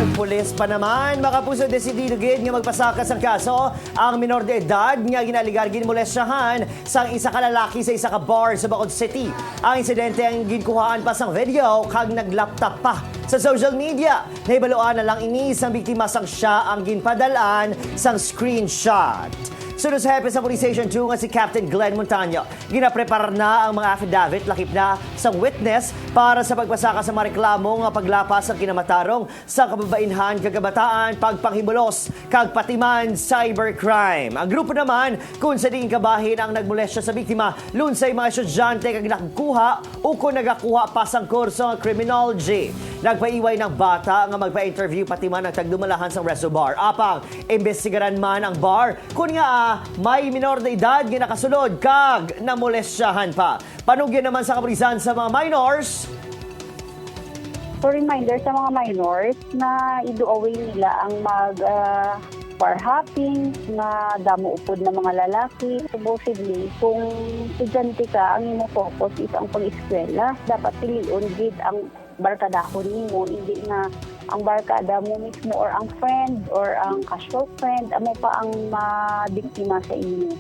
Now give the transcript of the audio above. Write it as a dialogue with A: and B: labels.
A: Pulis pa naman, makapuso desidido gid nga magpasakas ang kaso ang minor de edad nga ginaligar ginmolestyahan sang isa ka lalaki sa isa ka bar sa Bacolod City. Ang insidente ang ginkuhaan pa sang video kag naglaptop pa sa social media. Nahibaluan na lang ini sang biktima sang siya ang ginpadalaan sang screenshot. Sunod sa hepe sa Police Station 2 nga si Captain Glenn Montaño. Ginaprepare na ang mga affidavit lakip na sa witness para sa pagpasaka sa mga reklamo nga paglapas ang kinamatarong sa kababainhan kagabataan, pagpanghimulos, kag patiman cybercrime. Ang grupo naman kung sa diing kabahin ang nagmolestya sa biktima lunsay mga estudyante kag nagkuha o kung nagakuha pa sang kurso ng criminology. Nagpaiway ng bata nga magpa-interview pati man ang tagdumalahan sa resto bar. Apang, imbestigaran man ang bar kung nga may minor na edad nga nakasulod kag namolestyahan pa. Panugyan naman sa kapulisan sa mga minors.
B: So reminder sa mga minors na iduaway nila ang bar hopping na damo upod ng mga lalaki. Supposedly, kung estudyante ka, ang imo focus is ang pag-eskwela. Dapat piliun gid ang barkadahon nimo, hindi na ang barkada mo mismo or ang friend or ang casual friend amo pa ang mabiktima sa inyo.